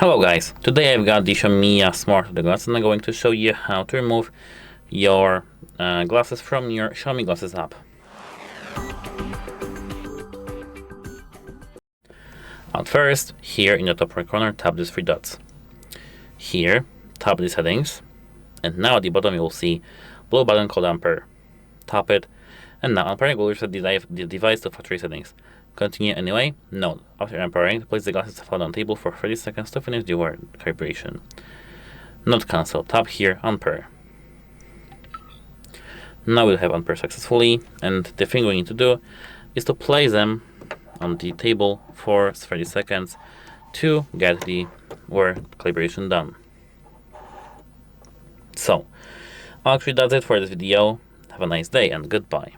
Hello guys, today I've got the Xiaomi Smart Audio Glass and I'm going to show you how to remove your glasses from your Xiaomi Glasses app. At first, here in the top right corner, tap these three dots. Here, tap the settings, and now at the bottom you will see blue button called Ampere. Tap it, and now Ampere will reset the device to factory settings. Continue anyway. Note, after Ampering, place the glasses flat on the table for 30 seconds to finish the word calibration. Not cancel. Tap here, unpair. Now we'll have unpair successfully, and the thing we need to do is to place them on the table for 30 seconds to get the word calibration done. So, actually that's it for this video. Have a nice day and goodbye.